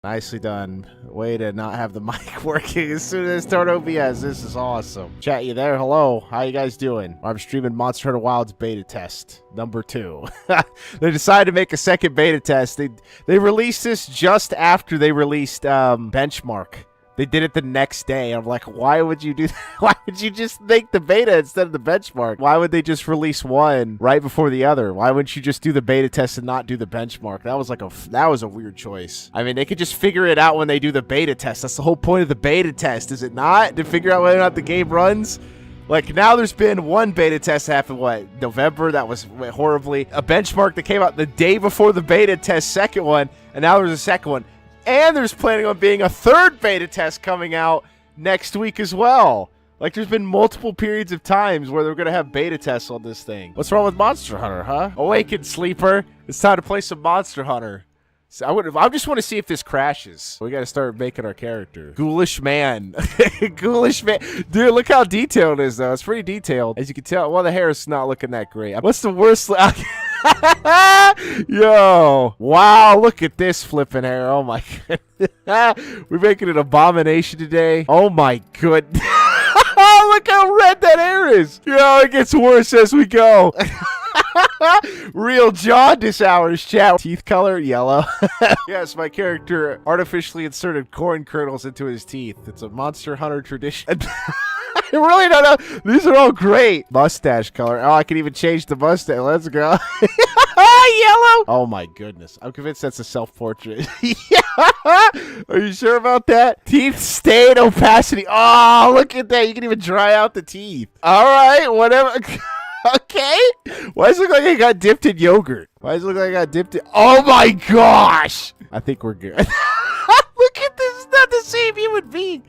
Nicely done. Way to not have the mic working as soon as start OBS. This is awesome. Chat, you there? Hello. How you guys doing? I'm streaming Monster Hunter Wilds beta test number 2. They decided to make a second beta test. They released this just after they released Benchmark. They did it the next day. I'm like, why would you do that? Why would you just make the beta instead of the benchmark? Why would they just release one right before the other? Why wouldn't you just do the beta test and not do the benchmark? That was a weird choice. I mean, they could just figure it out when they do the beta test. That's the whole point of the beta test, is it not? To figure out whether or not the game runs? Like, now there's been one beta test that happened, what, November? That went horribly. A benchmark that came out the day before the beta test, second one, and now there's a second one. And there's planning on being a third beta test coming out next week as well. Like, there's been multiple periods of times where they're going to have beta tests on this thing. What's wrong with Monster Hunter, huh? Awaken, sleeper. It's time to play some Monster Hunter. So I just want to see if this crashes. We got to start making our character. Ghoulish man. Ghoulish man. Dude, look how detailed it is, though. It's pretty detailed. As you can tell, well, the hair is not looking that great. What's the worst? Yo. Wow, look at this flipping hair. Oh, my goodness. We're making an abomination today. Oh, my goodness. Look how red that hair is. Yo, it gets worse as we go. Real jaundice hours, chat. Teeth color, yellow. Yes, my character artificially inserted corn kernels into his teeth. It's a Monster Hunter tradition. I really don't know. These are all great. Mustache color. Oh, I can even change the mustache. Let's go. Yellow. Oh my goodness. I'm convinced that's a self-portrait. Yeah. Are you sure about that? Teeth stain opacity. Oh, look at that. You can even dry out the teeth. All right, whatever. Okay. Why does it look like I got dipped in yogurt? Why does it look like I got dipped in... Oh my gosh. I think we're good. Look at this. It's not the same human being.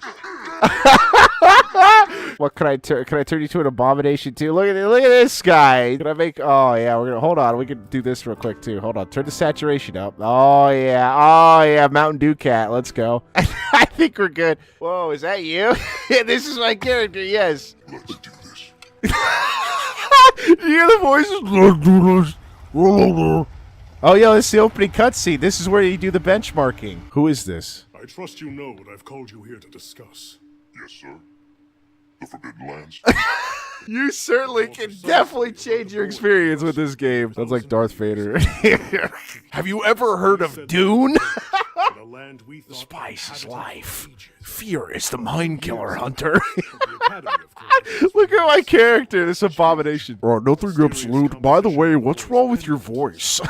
What can I turn you to an abomination too? Look at this guy. Can I make... Oh yeah, we're gonna... Hold on. We can do this real quick too. Hold on. Turn the saturation up. Oh yeah. Oh yeah. Mountain Dew cat. Let's go. I think we're good. Whoa, is that you? Yeah, this is my character. Yes. Let's do this. You hear the voices? Oh, yeah, this is the opening cutscene. This is where you do the benchmarking. Who is this? I trust you know what I've called you here to discuss. Yes, sir. The Forbidden Lands. You certainly can definitely change your experience with this game. Sounds like Darth Vader. Have you ever heard of Dune? The spice is life. Fear is the mind killer, Hunter. Look at my character, this abomination. Nothing absolute. By the way, what's wrong with your voice?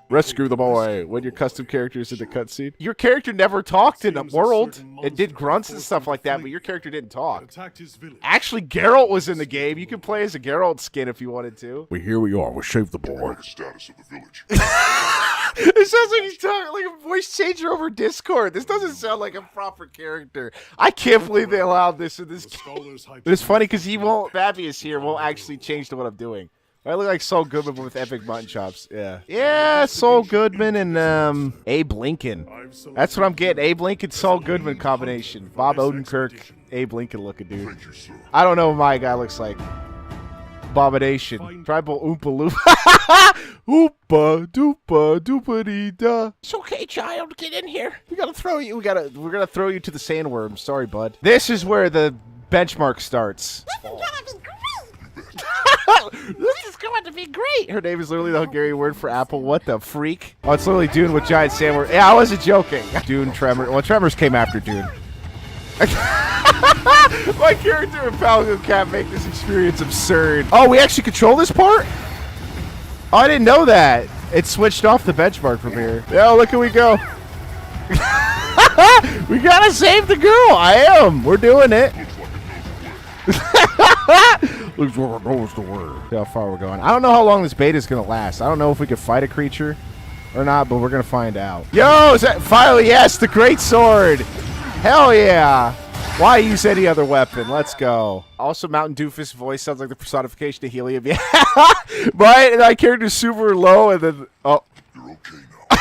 Rescue the boy when your custom character is in the cutscene. Your character never talked in the world. It did grunts and stuff like that, but your character didn't talk. Actually, Geralt was in the game. You can play as a Geralt skin if you wanted to. Well, here we are. We saved the boy. The status of the village. It sounds like he's talking like a voice changer over Discord. This doesn't sound like a proper character. I can't believe they allowed this in this game. But it's funny because Fabius here won't actually change to what I'm doing. I look like Saul Goodman with epic mutton chops. Yeah. Yeah, Saul Goodman and Abe Lincoln. That's what I'm getting. Abe Lincoln, Saul Goodman combination. Bob Odenkirk, Abe Lincoln looking dude. I don't know what my guy looks like. Abomination. Tribal Oompa Loompa. Oompa doopa doopa dee da. It's okay, child. Get in here. We're gonna throw you to the sandworm. Sorry, bud. This is where the benchmark starts. This is going to be great. Her name is literally the Hungarian word for apple. What the freak? Oh, it's literally Dune with giant sandworm. Yeah, I wasn't joking. Dune, Tremor. Well, Tremors came after Dune. My character and Falcon Cat make this experience absurd. Oh, we actually control this part? Oh, I didn't know that. It switched off the benchmark from here. Yeah, look where we go. We gotta save the girl. I am. We're doing it. Looks like it knows the word. See how far we're going. I don't know how long this beta is gonna last. I don't know if we can fight a creature or not, but we're gonna find out. Yo, is that finally? Yes, the great sword. Hell yeah. Why use any other weapon? Let's go. Also, Mountain Doofus voice sounds like the personification of helium. Yeah, right. And my character's super low, and then oh. You're okay now.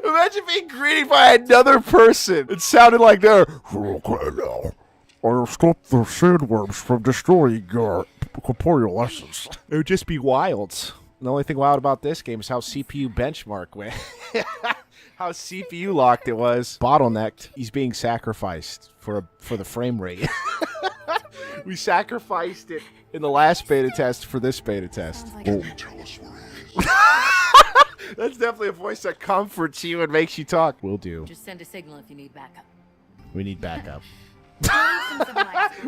Imagine being greeted by another person. It sounded like they're okay now. I'll stop the sandworms from destroying your corporeal essence. It would just be wild. The only thing wild about this game is how CPU benchmark went. How CPU locked it was. Bottlenecked. He's being sacrificed for the frame rate. We sacrificed it in the last beta test for this beta test. Can you tell us where he is? That's definitely a voice that comforts you and makes you talk. Will do. Just send a signal if you need backup. We need backup.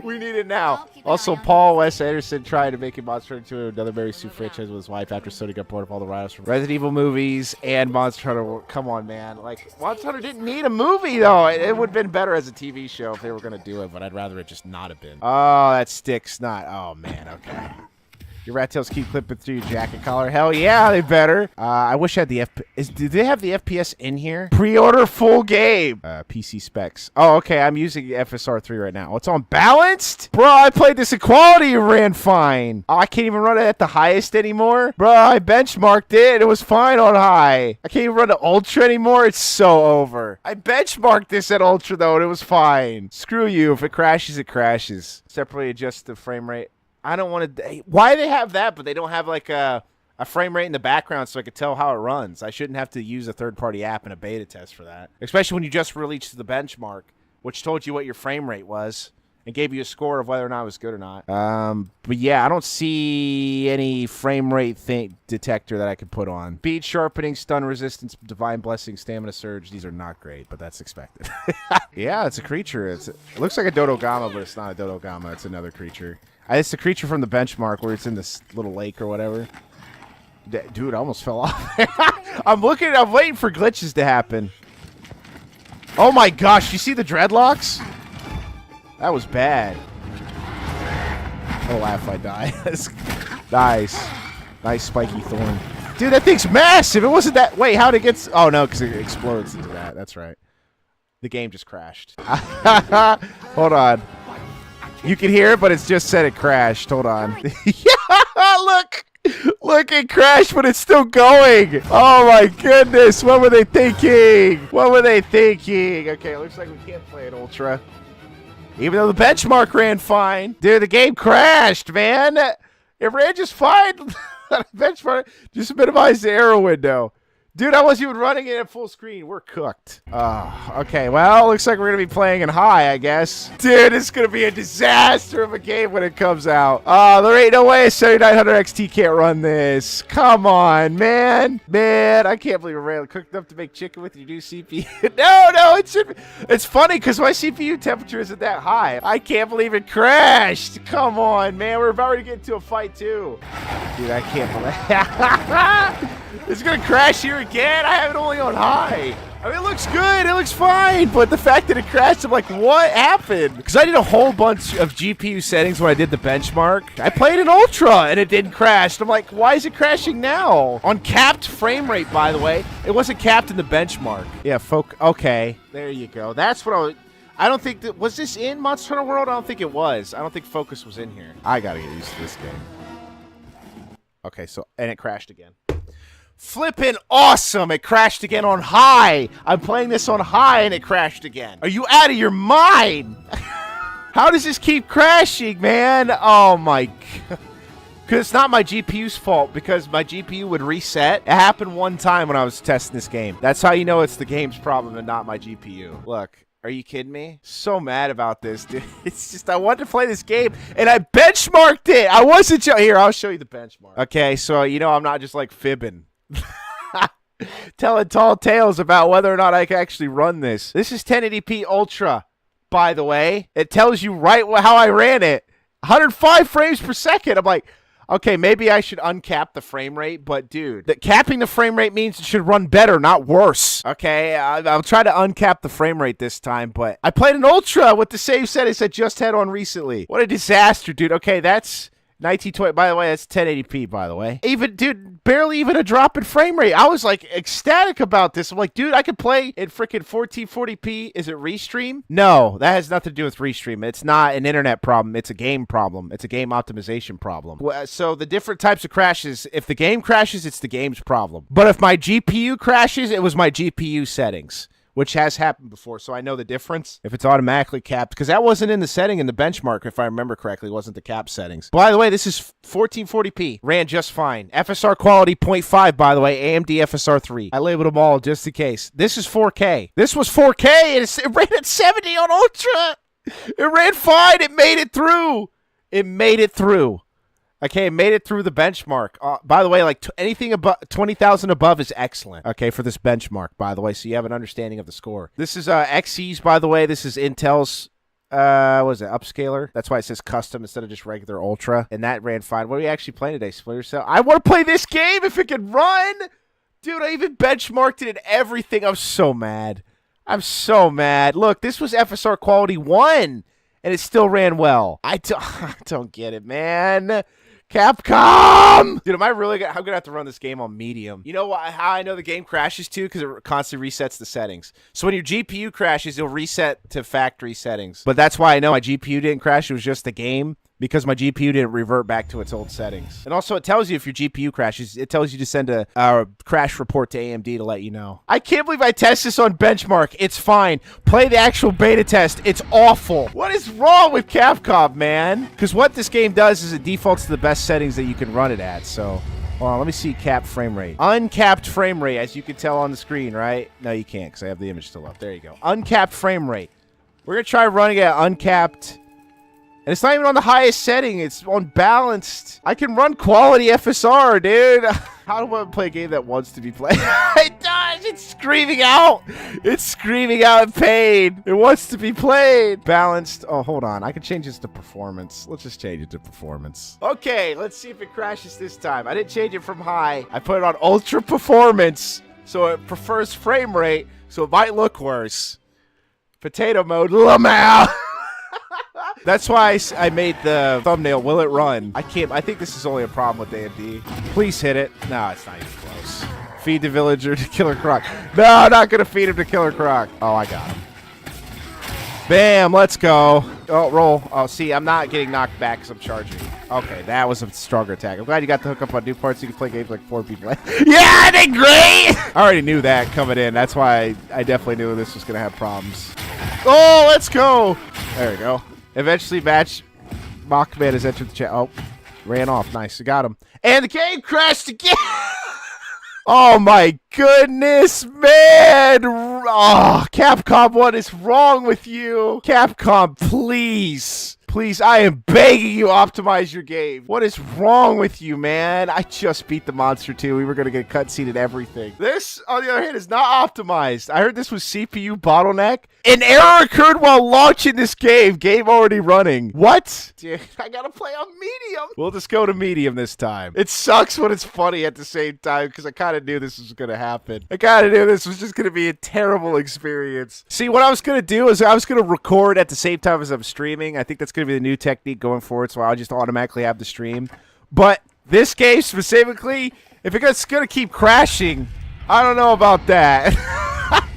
We We need it now. Also, Paul Wes Anderson trying to make a Monster Hunter 2 another Mary Sue franchise with his wife after Sony got bored of all the write-offs from Resident Evil movies and Monster Hunter World. Come on, man. Like, Monster Hunter didn't need a movie, though. It would have been better as a TV show if they were going to do it, but I'd rather it just not have been. Oh, that sticks not. Oh, man. Okay. Your rat tails keep clipping through your jacket collar. Hell yeah, they better. I wish I had the FPS. Do they have the FPS in here? Pre-order full game. PC specs. Oh, okay. I'm using FSR 3 right now. Oh, it's on balanced? Bro, I played this at quality. It ran fine. Oh, I can't even run it at the highest anymore? Bro, I benchmarked it. It was fine on high. I can't even run it ultra anymore. It's so over. I benchmarked this at ultra, though, and it was fine. Screw you. If it crashes, it crashes. Separately adjust the frame rate. I don't want to. Why they have that, but they don't have like a frame rate in the background so I could tell how it runs? I shouldn't have to use a third-party app in a beta test for that, especially when you just released the benchmark, which told you what your frame rate was and gave you a score of whether or not it was good or not. But yeah, I don't see any frame rate detector that I could put on. Speed sharpening, stun resistance, divine blessing, stamina surge. These are not great, but that's expected. Yeah, it's a creature. It looks like a Dodogama, but it's not a Dodogama. It's another creature. It's the creature from the benchmark where it's in this little lake or whatever. Dude, I almost fell off. I'm waiting for glitches to happen. Oh my gosh, you see the dreadlocks? That was bad. I'll laugh if I die. Nice. Nice spiky thorn. Dude, that thing's massive. It wasn't that. Wait, how'd it get. Oh, no, because it explodes into that. That's right. The game just crashed. Hold on. You can hear it, but it's just said it crashed. Hold on. Yeah, look. Look, it crashed, but it's still going. Oh, my goodness. What were they thinking? What were they thinking? Okay, it looks like we can't play it Ultra. Even though the benchmark ran fine. Dude, the game crashed, man. It ran just fine. Benchmark. Just minimize the arrow window. Dude, I wasn't even running it at full screen. We're cooked. Okay, well, looks like we're going to be playing in high, I guess. Dude, it's going to be a disaster of a game when it comes out. There ain't no way a 7900 XT can't run this. Come on, man. Man, I can't believe we're cooked up to make chicken with your new CPU. No, it should be. It's funny because my CPU temperature isn't that high. I can't believe it crashed. Come on, man. We're about to get into a fight, too. Dude, I can't believe it's going to crash here again. I have it only on high. I mean, it looks good. It looks fine. But the fact that it crashed, I'm like, what happened? Because I did a whole bunch of GPU settings when I did the benchmark. I played in Ultra, and it didn't crash. I'm like, why is it crashing now? On capped frame rate, by the way. It wasn't capped in the benchmark. Yeah, okay. There you go. That's what I don't think that... Was this in Monster Hunter World? I don't think it was. I don't think Focus was in here. I got to get used to this game. Okay, so... And it crashed again. Flippin' awesome! It crashed again on high. I'm playing this on high and it crashed again. Are you out of your mind? How does this keep crashing, man? Oh my god. Because it's not my GPU's fault because my GPU would reset. It happened one time when I was testing this game. That's how you know it's the game's problem and not my GPU. Look. Are you kidding me? So mad about this, dude. It's just I wanted to play this game, and I benchmarked it. I wasn't... Here, I'll show you the benchmark. Okay, so you know I'm not just like fibbing. Telling tall tales about whether or not I can actually run this. This is 1080p Ultra, by the way. It tells you right how I ran it. 105 frames per second. I'm like, okay, maybe I should uncap the frame rate, but dude, capping the frame rate means it should run better, not worse. Okay, I'll try to uncap the frame rate this time, but I played an Ultra with the same settings I just had on recently. What a disaster, dude. Okay, that's 1920. By the way, that's 1080p, by the way. Dude, barely even a drop in frame rate. I was like ecstatic about this. I'm like, dude, I could play in freaking 1440p. Is it Restream? No, that has nothing to do with Restream. It's not an internet problem. It's a game problem. It's a game optimization problem. So the different types of crashes, if the game crashes, it's the game's problem. But if my GPU crashes, it was my GPU settings. which has happened before, so I know the difference. If it's automatically capped, because that wasn't in the setting in the benchmark, if I remember correctly, it wasn't the cap settings. By the way, this is 1440p. Ran just fine. FSR quality 0.5, by the way. AMD FSR 3. I labeled them all just in case. This is 4K. This was 4K, and it ran at 70 on Ultra. It ran fine. It made it through. It made it through. Okay, made it through the benchmark. By the way, like anything above 20,000 above is excellent. Okay, for this benchmark, by the way, so you have an understanding of the score. This is XE's, by the way. This is Intel's, what is it, upscaler? That's why it says custom instead of just regular ultra. And that ran fine. What are we actually playing today, Splinter Cell? I want to play this game if it can run. Dude, I even benchmarked it and everything. I'm so mad. I'm so mad. Look, this was FSR quality 1, and it still ran well. I don't get it, man. Capcom! Dude, I'm going to have to run this game on medium. You know how I know the game crashes too? Because it constantly resets the settings. So when your GPU crashes, it'll reset to factory settings. But that's why I know my GPU didn't crash. It was just the game. Because my GPU didn't revert back to its old settings. And also, it tells you if your GPU crashes. It tells you to send a crash report to AMD to let you know. I can't believe I test this on benchmark. It's fine. Play the actual beta test. It's awful. What is wrong with Capcom, man? Because what this game does is it defaults to the best settings that you can run it at. So, hold on. Let me see capped frame rate. Uncapped frame rate, as you can tell on the screen, right? No, you can't because I have the image still up. There you go. Uncapped frame rate. We're going to try running it at uncapped. And it's not even on the highest setting. It's on balanced. I can run quality FSR, dude. How do I play a game that wants to be played? It does. It's screaming out. It's screaming out in pain. It wants to be played. Balanced. Oh, hold on. I can change this to performance. Let's just change it to performance. Okay, let's see if it crashes this time. I didn't change it from high. I put it on ultra performance. So it prefers frame rate. So it might look worse. Potato mode. Lamau. That's why I made the thumbnail. Will it run? I can't. I think this is only a problem with AMD. Please hit it. No, it's not even close. Feed the villager to Killer Croc. No, I'm not going to feed him to Killer Croc. Oh, I got him. Bam, let's go. Oh, roll. Oh, see, I'm not getting knocked back because I'm charging. Okay, that was a stronger attack. I'm glad you got to hook up on new parts so you can play games like 4 people. Yeah, I did great! I already knew that coming in. That's why I definitely knew this was going to have problems. Oh, let's go. There we go. Eventually, Mockman has entered the chat. Oh, ran off. Nice. You got him. And the game crashed again. Oh, my goodness, man. Oh, Capcom, what is wrong with you? Capcom, please. Please, I am begging you, optimize your game. What is wrong with you, man? I just beat the monster, too. We were going to get a cutscene and everything. This, on the other hand, is not optimized. I heard this was CPU bottleneck. An error occurred while launching this game. Game already running. What? Dude, I got to play on medium. We'll just go to medium this time. It sucks when it's funny at the same time because I kind of knew this was going to happen. I kind of knew this was just going to be a terrible experience. See, what I was going to do is I was going to record at the same time as I'm streaming. I think that's going to be the new technique going forward, so I'll just automatically have the stream. But this game specifically, if it's going to keep crashing, I don't know about that.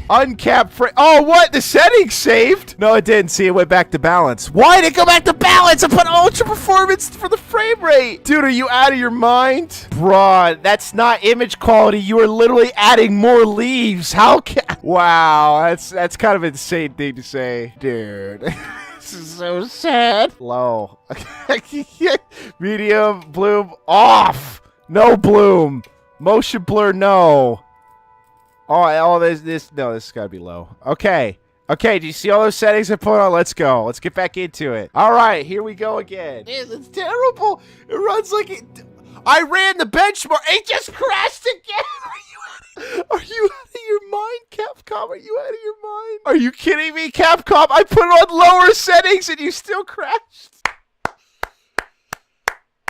Uncapped frame. Oh, what? The settings saved? No, it didn't. See, it went back to balance. Why did it go back to balance? I put ultra performance for the frame rate. Dude, are you out of your mind? Bruh, that's not image quality. You are literally adding more leaves. How can... Wow, that's kind of an insane thing to say. Dude. This is so sad. Low. Medium, bloom, off. No bloom. Motion blur, no. Oh, this has got to be low. Okay. Okay, do you see all those settings I put on? Let's go. Let's get back into it. All right, here we go again. It's terrible. It runs like it... I ran the benchmark. It just crashed again. Are you out of your mind, Capcom? Are you out of your mind? Are you kidding me, Capcom? I put it on lower settings and you still crashed.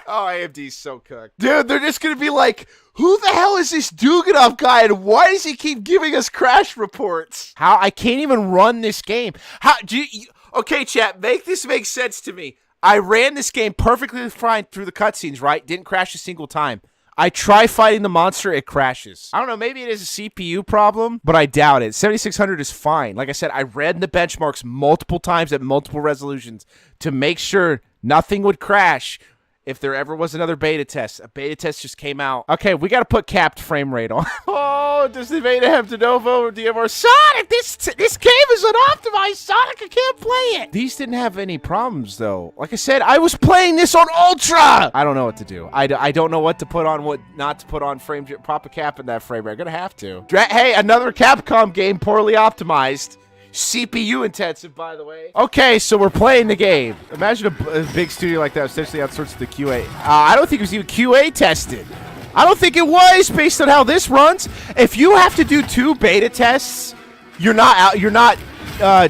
Oh, AMD's so cooked. Dude, they're just going to be like, who the hell is this Duganov guy and why does he keep giving us crash reports? How? I can't even run this game. How do you... Okay, chat, make this make sense to me. I ran this game perfectly fine through the cutscenes, right? Didn't crash a single time. I try fighting the monster, it crashes. I don't know, maybe it is a CPU problem, but I doubt it. 7600 is fine. Like I said, I read the benchmarks multiple times at multiple resolutions to make sure nothing would crash. if there ever was another beta test. A beta test just came out. Okay, we got to put capped frame rate on. Oh, does the beta have de novo or DMR? Sonic, this game is unoptimized. Sonic, I can't play it. These didn't have any problems, though. Like I said, I was playing this on Ultra. I don't know what to do. I don't know what to put on, what not to put on frame. Pop a cap in that frame rate. I'm going to have to. Hey, another Capcom game poorly optimized. CPU intensive, by the way. Okay, so we're playing the game. Imagine a big studio like that essentially outsourced the QA. I don't think it was even QA tested. I don't think it was based on how this runs. If you have to do 2 beta tests, you're not out. You're not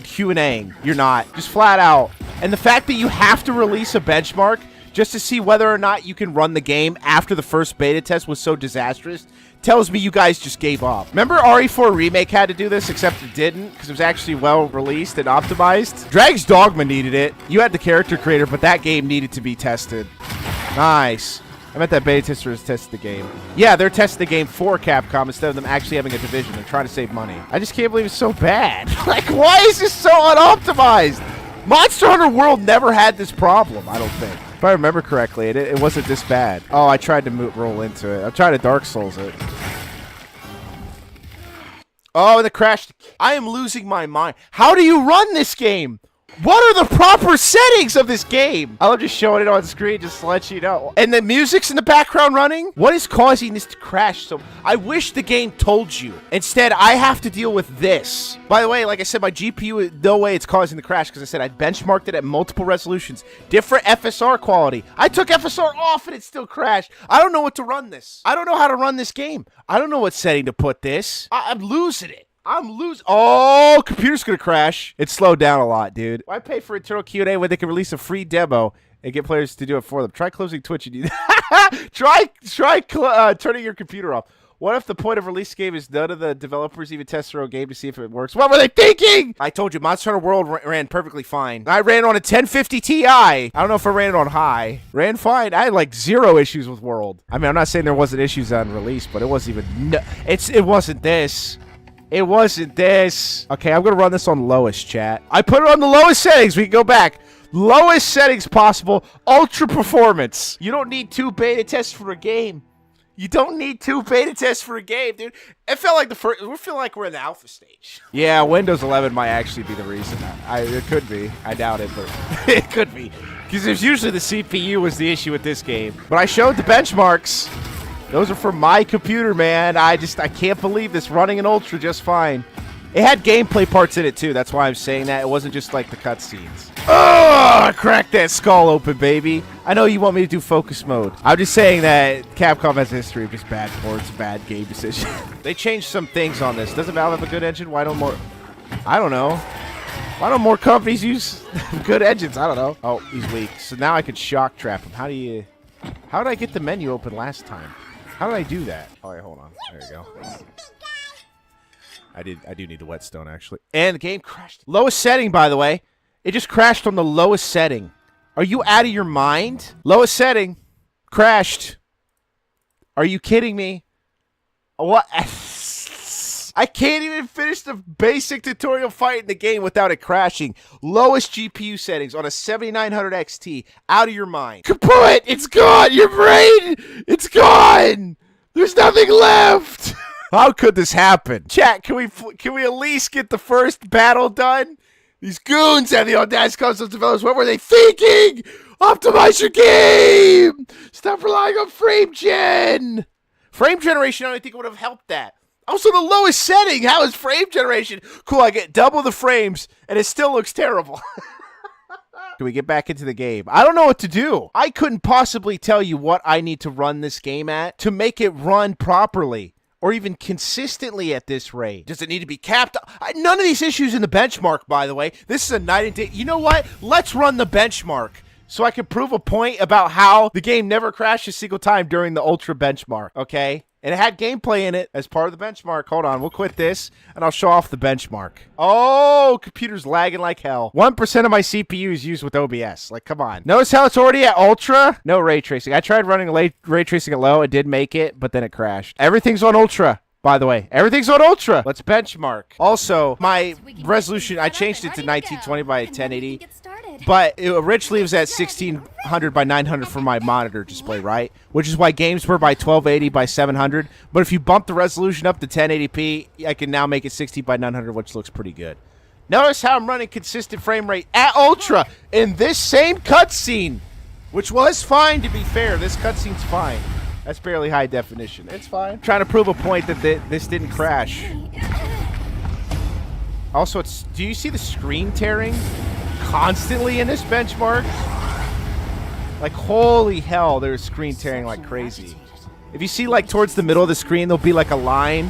Q&Aing. You're not. Just flat out. And the fact that you have to release a benchmark just to see whether or not you can run the game after the first beta test was so disastrous tells me you guys just gave up. Remember RE4 Remake had to do this, except it didn't, because it was actually well released and optimized? Dragon's Dogma needed it. You had the character creator, but that game needed to be tested. Nice. I meant that beta testers tested the game. Yeah, they're testing the game for Capcom instead of them actually having a division. They're trying to save money. I just can't believe it's so bad. Like, why is this so unoptimized? Monster Hunter World never had this problem, I don't think. If I remember correctly, it wasn't this bad. Oh, I tried to roll into it. I'm trying to Dark Souls it. Oh, and it crashed. I am losing my mind. How do you run this game? What are the proper settings of this game? I love just showing it on screen just to let you know. And the music's in the background running? What is causing this to crash? So I wish the game told you. Instead, I have to deal with this. By the way, like I said, my GPU, no way it's causing the crash because I said I benchmarked it at multiple resolutions. Different FSR quality. I took FSR off and it still crashed. I don't know what to run this. I don't know how to run this game. I don't know what setting to put this. I'm losing it. I'm losing. Oh, computer's gonna crash. It's slowed down a lot, dude. Why pay for internal Q&A when they can release a free demo and get players to do it for them? Try closing Twitch and do that. Try turning your computer off. What if the point of release game is none of the developers even test their own game to see if it works? What were they thinking? I told you, Monster Hunter World ran perfectly fine. I ran on a 1050 Ti. I don't know if I ran it on high. Ran fine. I had like 0 issues with World. I mean, I'm not saying there wasn't issues on release, but it wasn't even. It wasn't this. It wasn't this. Okay, I'm going to run this on lowest, chat. I put it on the lowest settings. We can go back. Lowest settings possible. Ultra performance. You don't need 2 beta tests for a game. You don't need 2 beta tests for a game, dude. It felt like we feel like we're in the alpha stage. Yeah, Windows 11 might actually be the reason. It could be. I doubt it, but it could be. Because there's usually the CPU was the issue with this game. But I showed the benchmarks. Those are for my computer, man. I can't believe this running in Ultra just fine. It had gameplay parts in it, too. That's why I'm saying that. It wasn't just like the cutscenes. Oh, I cracked that skull open, baby. I know you want me to do focus mode. I'm just saying that Capcom has a history of just bad ports, bad game decisions. They changed some things on this. Doesn't Valve have a good engine? Why don't more... I don't know. Why don't more companies use good engines? I don't know. Oh, he's weak. So now I could shock trap him. How did I get the menu open last time? How did I do that? Oh, wait, hold on. There you go. I do need the whetstone, actually. And the game crashed. Lowest setting, by the way. It just crashed on the lowest setting. Are you out of your mind? Lowest setting. Crashed. Are you kidding me? What? I can't even finish the basic tutorial fight in the game without it crashing. Lowest GPU settings on a 7900 XT. Out of your mind. Kaput! It's gone! Your brain! It's gone! There's nothing left! How could this happen? Chat, can we at least get the first battle done? These goons have the audacity concept developers. What were they thinking? Optimize your game! Stop relying on frame gen! Frame generation, I don't think would have helped that. Also, the lowest setting. How is frame generation? Cool, I get double the frames, and it still looks terrible. Can we get back into the game? I don't know what to do. I couldn't possibly tell you what I need to run this game at to make it run properly or even consistently at this rate. Does it need to be capped? None of these issues in the benchmark, by the way. This is a night and day. You know what? Let's run the benchmark so I can prove a point about how the game never crashed a single time during the Ultra benchmark, okay? And it had gameplay in it as part of the benchmark. Hold on, we'll quit this, and I'll show off the benchmark. Oh, computer's lagging like hell. 1% of my CPU is used with OBS. Like, come on. Notice how it's already at Ultra? No ray tracing. I tried running ray tracing at low. It did make it, but then it crashed. Everything's on Ultra, by the way. Everything's on Ultra. Let's benchmark. Also, my resolution, I changed it to 1920 by 1080. But it originally was at 1600 by 900 for my monitor display, right? Which is why games were by 1280 by 700. But if you bump the resolution up to 1080p, I can now make it 60 by 900, which looks pretty good. Notice how I'm running consistent frame rate at Ultra in this same cutscene, which was fine, to be fair. This cutscene's fine. That's barely high definition. It's fine. Trying to prove a point that this didn't crash. Also, do you see the screen tearing constantly in this benchmark? Like, holy hell, there's screen tearing like crazy. If you see, like, towards the middle of the screen, there'll be, like, a line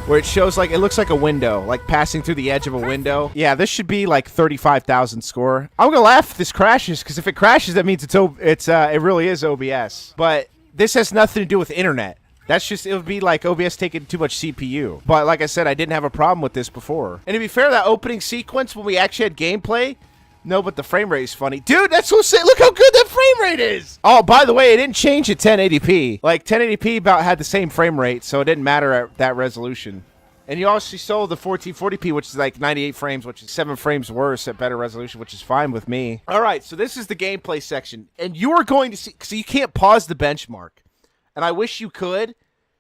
where it shows, like, it looks like a window, like passing through the edge of a window. Yeah, this should be, like, 35,000 score. I'm gonna laugh if this crashes, because if it crashes, that means it really is OBS. But this has nothing to do with internet. That's just, it would be like OBS taking too much CPU. But like I said, I didn't have a problem with this before. And to be fair, that opening sequence when we actually had gameplay, no, but the frame rate is funny. Dude, that's what look how good that frame rate is. Oh, by the way, it didn't change at 1080p. Like 1080p about had the same frame rate, so it didn't matter at that resolution. And you also saw the 1440p, which is like 98 frames, which is 7 frames worse at better resolution, which is fine with me. All right, so this is the gameplay section. And you are going to see, so you can't pause the benchmark. And I wish you could,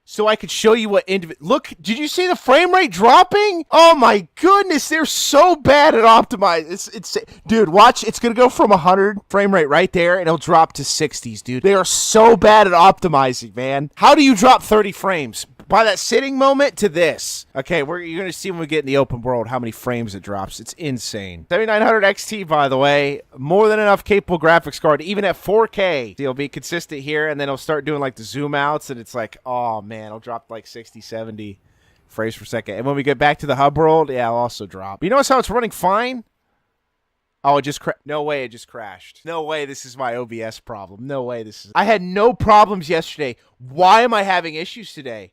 so I could show you what look, did you see the frame rate dropping? Oh my goodness, they're so bad at optimize. It's dude, watch, it's gonna go from 100 frame rate right there, and it'll drop to 60s, dude. They are so bad at optimizing, man. How do you drop 30 frames? By that sitting moment to this. Okay, you're going to see when we get in the open world how many frames it drops. It's insane. 7900 XT, by the way. More than enough capable graphics card, even at 4K. It'll be consistent here, and then it'll start doing like the zoom outs, and it's like, oh man, it'll drop like 60, 70 frames per second. And when we get back to the hub world, yeah, it'll also drop. You notice how it's running fine? Oh, it just no way, it just crashed. No way, this is my OBS problem. No way, this is... I had no problems yesterday. Why am I having issues today?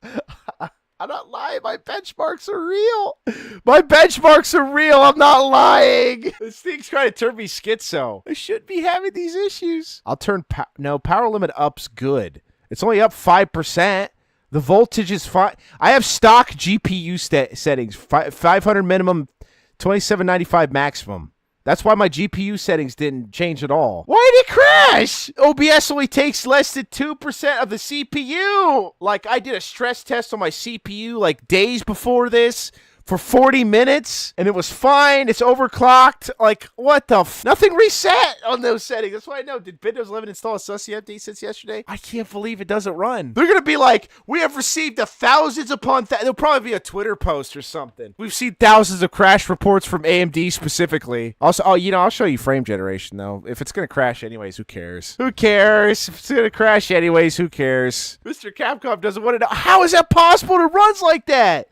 I'm not lying. My benchmarks are real. My benchmarks are real. I'm not lying. This thing's trying to turn me schizo. I shouldn't be having these issues. I'll turn... No, power limit up's good. It's only up 5%. The voltage is fine. I have stock GPU settings. 500 minimum, 2795 maximum. That's why my GPU settings didn't change at all. Why did it crash? OBS only takes less than 2% of the CPU. Like, I did a stress test on my CPU like days before this for 40 minutes, and it was fine. It's overclocked. Like, what the nothing reset on those settings. That's why I know. Did Windows 11 install a SUSI update since yesterday? I can't believe it doesn't run. They're going to be like, we have received thousands upon there'll probably be a Twitter post or something. We've seen thousands of crash reports from AMD specifically. Also, I'll show you frame generation, though. If it's going to crash anyways, who cares? Who cares? If it's going to crash anyways, who cares? Mr. Capcom doesn't want to know. How is that possible to runs like that?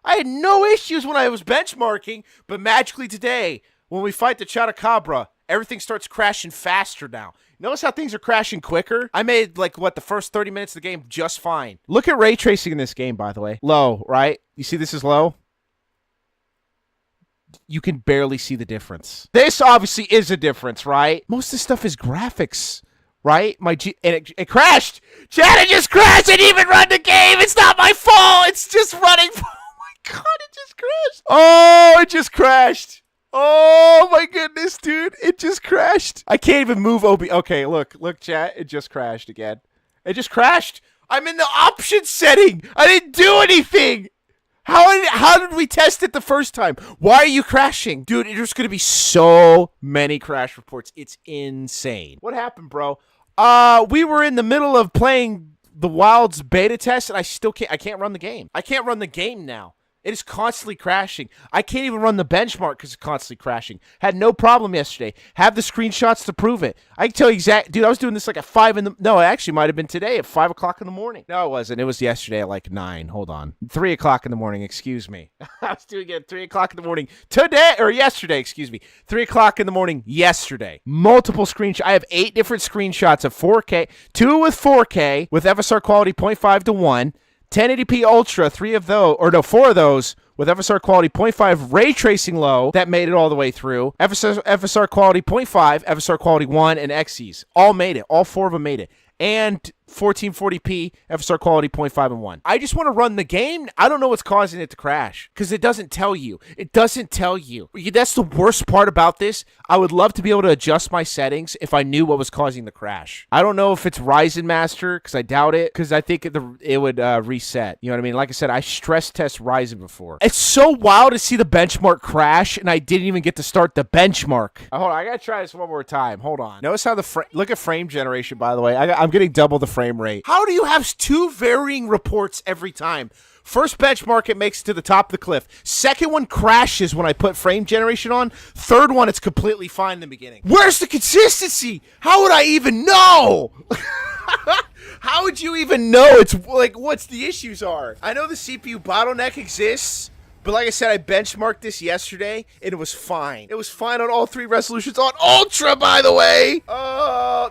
I had no issues when I was benchmarking, but magically today, when we fight the Chotacabra, everything starts crashing faster now. Notice how things are crashing quicker? I made, like, the first 30 minutes of the game just fine. Look at ray tracing in this game, by the way. Low, right? You see this is low? You can barely see the difference. This obviously is a difference, right? Most of this stuff is graphics. Right? And it crashed! Chad, it just crashed! I didn't even run the game! It's not my fault! It's just running... God, it just crashed. Oh, it just crashed. Oh, my goodness, dude. It just crashed. I can't even move Okay, look, chat. It just crashed again. It just crashed. I'm in the options setting. I didn't do anything. How did we test it the first time? Why are you crashing? Dude, there's going to be so many crash reports. It's insane. What happened, bro? We were in the middle of playing the Wilds beta test, and I can't run the game. I can't run the game now. It is constantly crashing. I can't even run the benchmark because it's constantly crashing. Had no problem yesterday. Have the screenshots to prove it. I can tell you exactly. Dude, I was doing this like at 5 in the... No, it actually might have been today at 5 o'clock in the morning. No, it wasn't. It was yesterday at like 9. Hold on. 3 o'clock in the morning, excuse me. I was doing it at 3 o'clock in the morning today, or yesterday, excuse me. 3 o'clock in the morning yesterday. Multiple screenshots. I have 8 different screenshots of 4K. 2 with 4K with FSR quality 0.5 to 1. 1080p Ultra, 4 of those with FSR quality 0.5 ray tracing low that made it all the way through. FSR quality 0.5, FSR quality 1, and XEs. All made it. All 4 of them made it. And 1440p, FSR quality 0.5 and 1. I just want to run the game. I don't know what's causing it to crash because it doesn't tell you. It doesn't tell you. That's the worst part about this. I would love to be able to adjust my settings if I knew what was causing the crash. I don't know if it's Ryzen Master because I doubt it because I think it would reset. You know what I mean? Like I said, I stress test Ryzen before. It's so wild to see the benchmark crash and I didn't even get to start the benchmark. Hold on. I got to try this one more time. Hold on. Notice how look at frame generation, by the way. I'm getting double the frame rate. How do you have two varying reports every time? First benchmark, it makes it to the top of the cliff. Second one crashes when I put frame generation on. Third one, it's completely fine in the beginning. Where's the consistency? How would I even know? How would you even know? It's like, what's the issues are? I know the CPU bottleneck exists. But like I said, I benchmarked this yesterday, and it was fine. It was fine on all 3 resolutions on Ultra, by the way.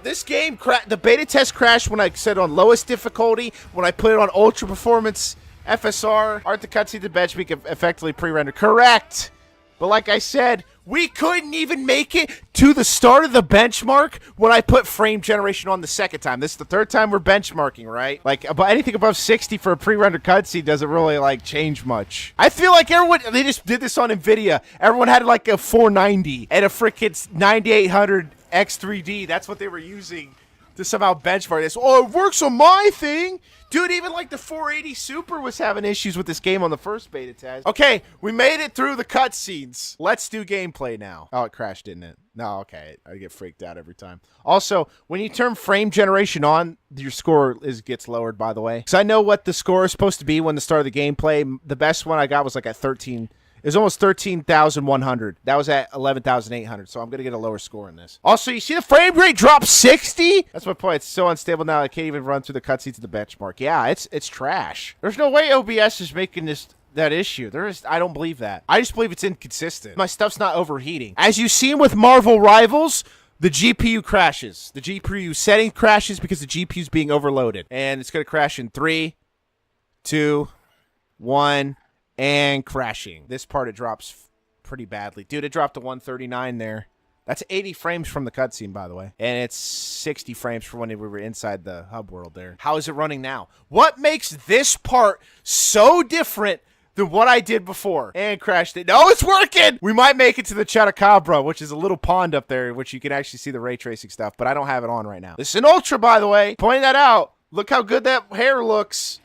This game, the beta test crashed when I said on lowest difficulty. When I put it on Ultra Performance, FSR, aren't the cutscenes and benchmark effectively pre-rendered? Correct. But like I said, we couldn't even make it to the start of the benchmark when I put frame generation on the second time. This is the third time we're benchmarking, right? Like, anything above 60 for a pre-rendered cutscene doesn't really, like, change much. I feel like they just did this on NVIDIA. Everyone had, like, a 490 and a frickin' 9800 X3D. That's what they were using to somehow benchmark this. Oh, it works on my thing. Dude, even like the 480 Super was having issues with this game on the first beta test. Okay, we made it through the cutscenes. Let's do gameplay now. Oh, it crashed, didn't it? No, okay. I get freaked out every time. Also, when you turn frame generation on, your score gets lowered, by the way. Because I know what the score is supposed to be when the start of the gameplay. The best one I got was like at 13. It was almost 13,100. That was at 11,800, so I'm going to get a lower score in this. Also, you see the frame rate drop 60? That's my point. It's so unstable now I can't even run through the cutscenes to the benchmark. Yeah, it's trash. There's no way OBS is making that issue. I don't believe that. I just believe it's inconsistent. My stuff's not overheating. As you've seen with Marvel Rivals, the GPU crashes. The GPU setting crashes because the GPU's being overloaded. And it's going to crash in 3, 2, 1... and crashing. This part, it drops pretty badly. Dude, it dropped to 139 there. That's 80 frames from the cutscene, by the way. And it's 60 frames from when we were inside the hub world there. How is it running now? What makes this part so different than what I did before? And crashed it. No, it's working! We might make it to the Chatacabra, which is a little pond up there, which you can actually see the ray tracing stuff, but I don't have it on right now. This is an Ultra, by the way. Pointing that out. Look how good that hair looks.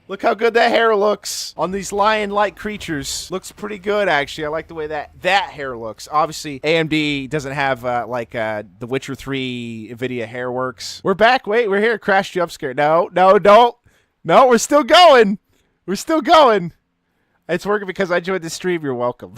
Look how good that hair looks on these lion-like creatures. Looks pretty good, actually. I like the way that hair looks. Obviously, AMD doesn't have, The Witcher 3 NVIDIA hair works. We're back. Wait, we're here. Crash jump scare. No, don't. No, we're still going. We're still going. It's working because I joined the stream. You're welcome.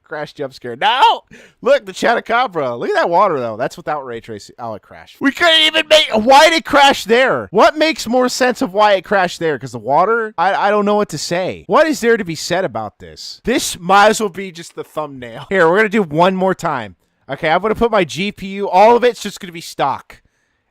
Crash jump scare. No! Look, the Chatacabra. Look at that water, though. That's without ray tracing. Oh, it crashed. We couldn't even make... Why did it crash there? What makes more sense of why it crashed there? Because the water? I don't know what to say. What is there to be said about this? This might as well be just the thumbnail. Here, we're going to do one more time. Okay, I'm going to put my GPU. All of it's just going to be stock.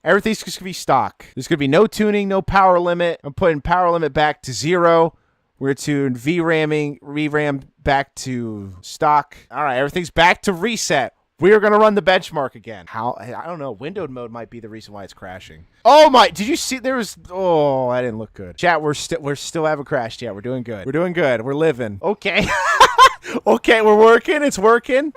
Everything's just going to be stock. There's going to be no tuning, no power limit. I'm putting power limit back to 0. We're to VRAM back to stock. All right, everything's back to reset. We are going to run the benchmark again. How? I don't know. Windowed mode might be the reason why it's crashing. Oh my! Did you see? There was. Oh, that didn't look good. Chat, we're still haven't crashed yet. We're doing good. We're doing good. We're living. Okay. Okay, we're working. It's working.